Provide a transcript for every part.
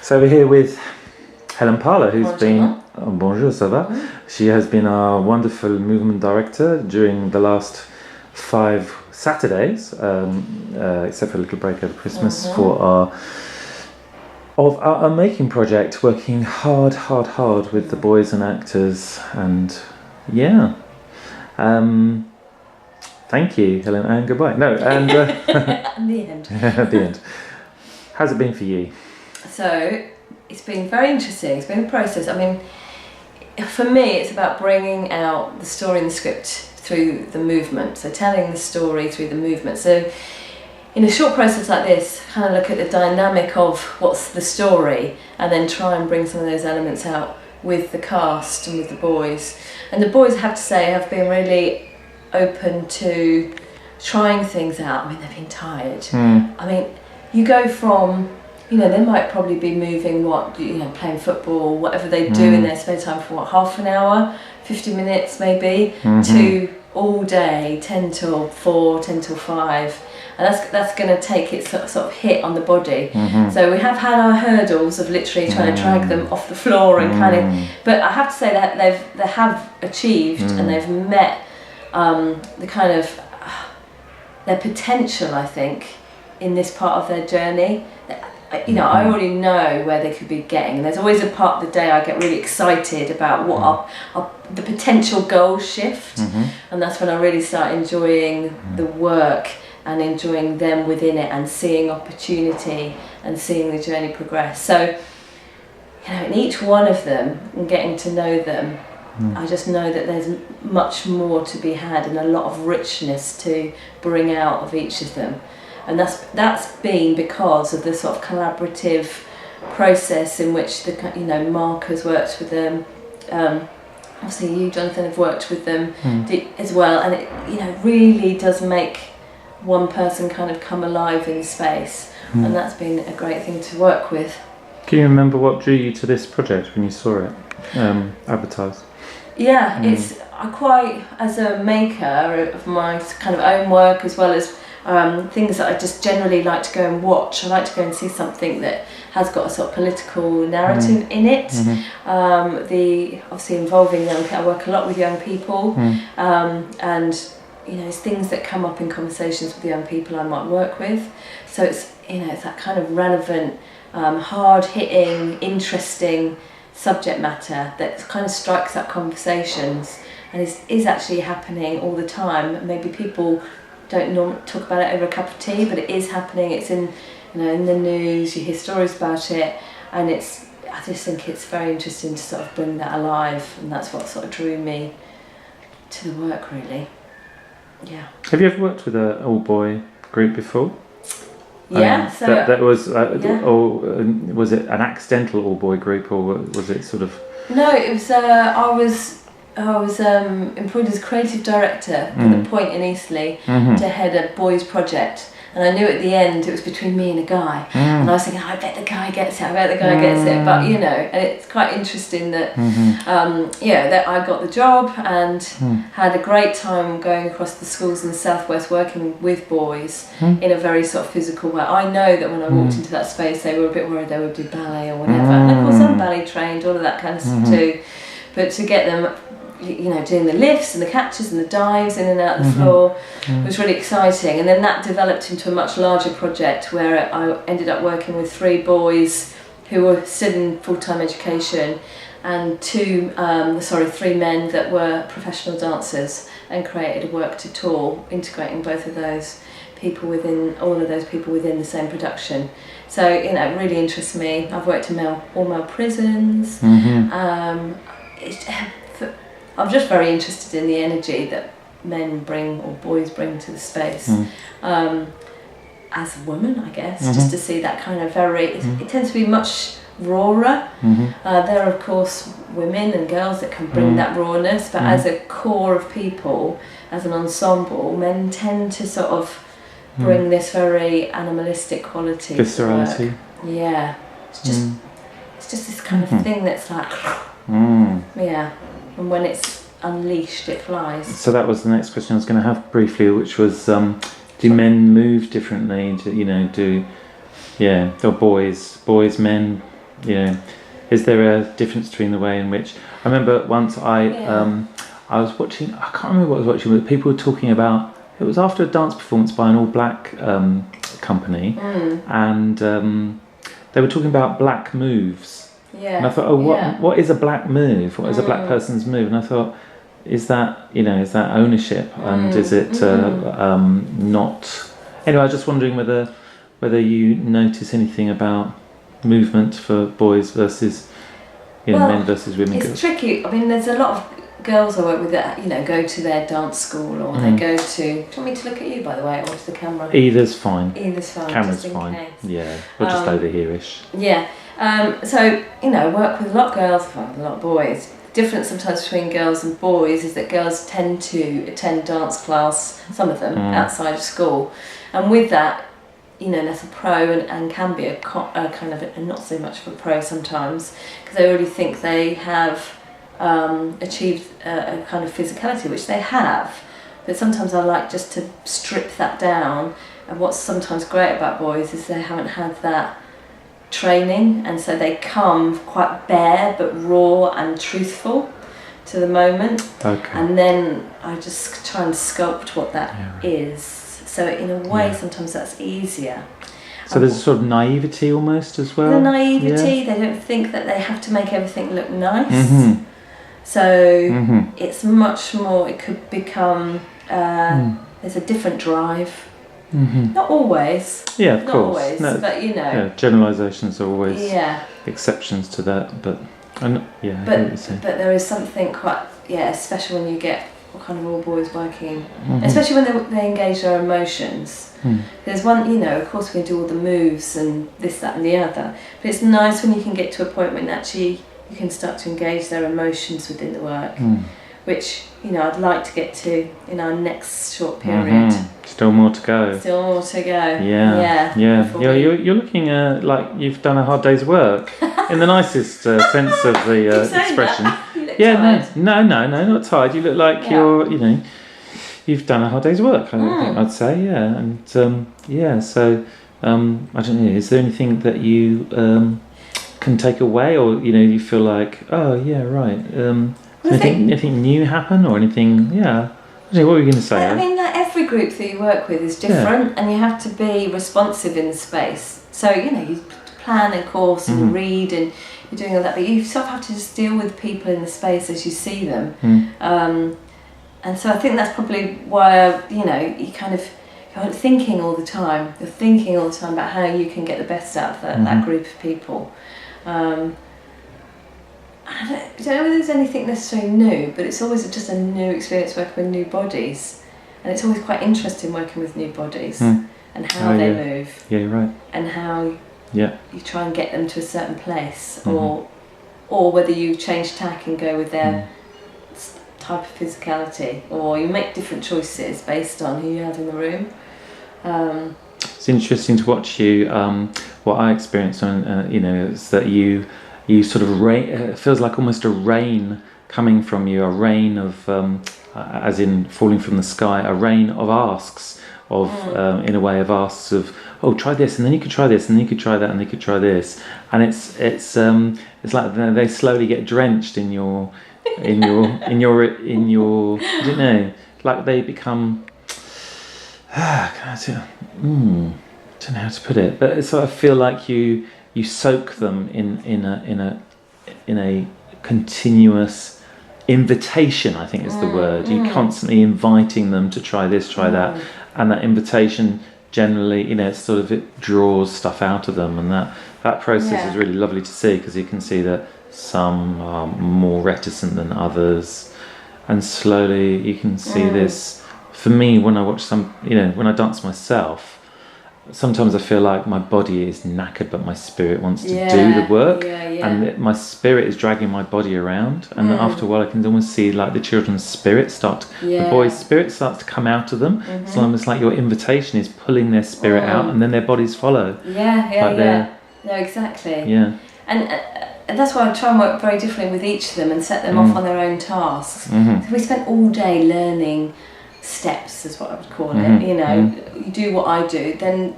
So we're here with Helen Parlor, who's Bonjour. been... Oh, bonjour, ça va? She has been our wonderful movement director during the last 5 Saturdays, except for a little break over Christmas, for our making project, working hard with the boys and actors, and yeah. Thank you, Helen, and goodbye. No, and And the end. at the end. How's it been for you? So it's been very interesting. It's been a process. I mean, for me, it's about bringing out the story and the script through the movement. So telling the story through the movement. So in a short process like this, kind of look at the dynamic of what's the story, and then try and bring some of those elements out with the cast and with the boys. And the boys, I have to say, have been really open to trying things out. I mean, they've been tired. I mean, you go from, they might probably be moving, playing football, whatever they do in their spare time for half an hour, 50 minutes maybe, to all day, 10 till 4, 10 till 5. And that's going to take its sort of hit on the body. So we have had our hurdles of literally trying to drag them off the floor and but I have to say that they have achieved and they've met the kind of their potential, I think, in this part of their journey. I already know where they could be getting. And there's always a part of the day I get really excited about what the potential goal shift, and that's when I really start enjoying the work and enjoying them within it and seeing opportunity and seeing the journey progress. So, in each one of them and getting to know them, I just know that there's much more to be had and a lot of richness to bring out of each of them. And that's been because of the sort of collaborative process in which Mark has worked with them. Obviously you, Jonathan, have worked with them as well, and it really does make one person kind of come alive in space, and that's been a great thing to work with. Can you remember what drew you to this project when you saw it advertised? Yeah, as a maker of my kind of own work, as well as things that I just generally like to go and watch. I like to go and see something that has got a sort of political narrative in it. Obviously involving young people. I work a lot with young people, and it's things that come up in conversations with young people I might work with. So it's that kind of relevant, hard-hitting, interesting subject matter that kind of strikes up conversations and is actually happening all the time. Maybe people don't normally talk about it over a cup of tea, but it is happening. It's in in the news. You hear stories about it, and I just think it's very interesting to sort of bring that alive, and that's what sort of drew me to the work, really. Yeah. Have you ever worked with an all-boy group before? Yeah. So that was, or was it an accidental all-boy group, or was it sort of? No, it was. I was employed as creative director for the Point in Eastleigh to head a boys project, and I knew at the end it was between me and a guy, and I was thinking, I bet the guy gets it. But and it's quite interesting that that I got the job and had a great time going across the schools in the southwest working with boys in a very sort of physical way. I know that when I walked into that space, they were a bit worried they would do ballet or whatever, and of course I'm ballet trained, all of that kind of stuff too, but to get them doing the lifts and the catches and the dives in and out of the floor was really exciting. And then that developed into a much larger project where I ended up working with 3 boys who were still in full-time education and 3 men that were professional dancers, and created a work to tour integrating both of those people within the same production. So it really interests me. I've worked in all-male prisons. I'm just very interested in the energy that men bring or boys bring to the space. As a woman, I guess, just to see that kind of it tends to be much rawer. There are of course women and girls that can bring that rawness, but as a core of people, as an ensemble, men tend to sort of bring this very animalistic quality. Viscerality. Yeah, it's just this kind of thing that's like yeah. And when it's unleashed, it flies. So that was the next question I was going to have briefly, which was, do men move differently? Or boys, men you know, is there a difference between the way in which I remember once I was watching, I can't remember what I was watching, but people were talking about, it was after a dance performance by an all-black company, and they were talking about black moves. Yeah. And I thought, what is a black move? What is a black person's move? And I thought, is that ownership, and is it not? Anyway, I was just wondering whether you notice anything about movement for boys versus men versus women. It's tricky. I mean, there's a lot of girls I work with that go to their dance school, or they go to. Do you want me to look at you, by the way, or to the camera? Either's fine. Camera's fine. Case. Yeah, we're just over here-ish. Yeah. So work with a lot of girls, a lot of boys. The difference sometimes between girls and boys is that girls tend to attend dance class, some of them outside of school, and with that, that's a pro and can be a kind of a not so much of a pro sometimes, because they already think they have achieved a kind of physicality, which they have, but sometimes I like just to strip that down. And what's sometimes great about boys is they haven't had that training, and so they come quite bare but raw and truthful to the moment. Okay. And then I just try and sculpt what that is. So in a way, sometimes that's easier. So there's a sort of naivety almost as well. The naivety, they don't think that they have to make everything look nice. So it's much more. It could become. There's a different drive. Not always. Yeah, of not course. Always, no, but Yeah, generalisations are always exceptions to that, but there is something quite special when you get kind of all boys working, especially when they engage their emotions. There's one, of course we do all the moves and this, that and the other, but it's nice when you can get to a point when actually you can start to engage their emotions within the work, which I'd like to get to in our next short period. Still more to go. Yeah. You're looking like you've done a hard day's work in the nicest sense of the expression. Tired. No, not tired. You look like you've done a hard day's work. I think I'd say, and so I don't know. Is there anything that you can take away, or you feel like, oh yeah, right? Anything new happen, or anything? Yeah. What were you going to say? I mean, every group that you work with is different, and you have to be responsive in the space. So you plan a course and read and you're doing all that, but you sort of have to just deal with people in the space as you see them. And so I think that's probably why you're thinking all the time. You're thinking all the time about how you can get the best out of that group of people. I don't know whether there's anything necessarily new, but it's always just a new experience working with new bodies, and it's always quite interesting working with new bodies and how they move. Yeah, you're right. And how you try and get them to a certain place, or whether you change tack and go with their type of physicality, or you make different choices based on who you have in the room. It's interesting to watch you. What I experienced is that you sort of it feels like almost a rain coming from you, a rain of, as in falling from the sky, a rain of asks, in a way of asks of, oh, try this, and then you could try this, and then you could try that, and they could try this, and it's like they slowly get drenched in your, I don't know, like they become, I don't know how to put it, but so I feel like you soak them in a continuous invitation, I think is the word. You're constantly inviting them to try this, try that, and that invitation generally, it draws stuff out of them, and that process is really lovely to see, because you can see that some are more reticent than others, and slowly you can see this. For me, when I watch when I dance myself, sometimes I feel like my body is knackered, but my spirit wants to do the work, and my spirit is dragging my body around. And after a while, I can almost see like the children's spirit the boys' spirit starts to come out of them. It's almost like your invitation is pulling their spirit out, and then their bodies follow. No, exactly. Yeah. And that's why I try and work very differently with each of them and set them off on their own tasks. So we spent all day learning steps, is what I would call it. You do what I do, then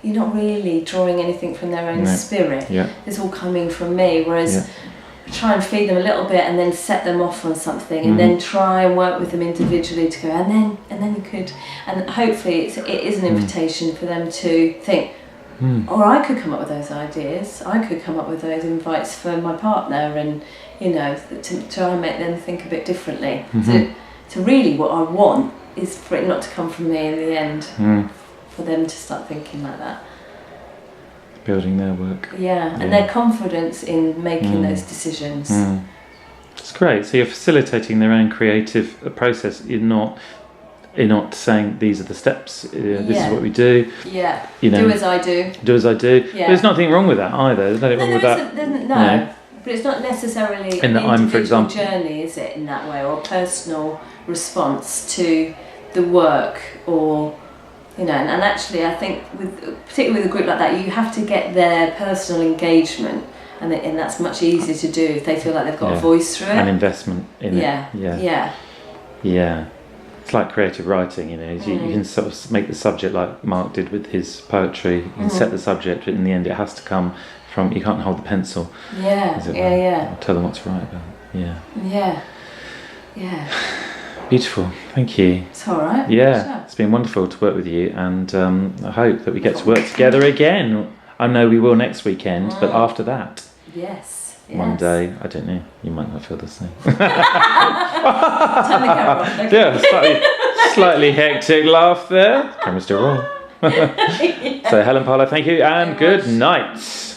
you're not really drawing anything from their own spirit. Yeah. It's all coming from me. Whereas try and feed them a little bit and then set them off on something, and then try and work with them individually to go, and then you could, and hopefully it is an invitation for them to think, or I could come up with those ideas, I could come up with those invites for my partner, and to try and make them think a bit differently. So really what I want is for it not to come from me in the end, for them to start thinking like that. Building their work. Yeah, and their confidence in making those decisions. It's great. So you're facilitating their own creative process. You're not saying these are the steps. This is what we do. Yeah. You know, do as I do. Do as I do. Yeah. But there's nothing wrong with that either. There's nothing wrong with that. No. But it's not necessarily an individual journey, is it, in that way, or a personal response to the work, or and actually I think particularly with a group like that, you have to get their personal engagement, and that's much easier to do if they feel like they've got a voice through it. An investment in it. Yeah. It's like creative writing, you can sort of make the subject like Mark did with his poetry. You can set the subject, but in the end it has to come from, you can't hold the pencil. I'll tell them what to write about. Yeah. Beautiful, thank you. It's all right. Yeah, sure. It's been wonderful to work with you, and I hope that we get to work together again. I know we will next weekend, but after that. Yes. One day, I don't know, you might not feel the same. Turn the camera on. Okay. Yeah, slightly hectic laugh there. Camera's still rolling. So Helen Parlor, thank you, and good night.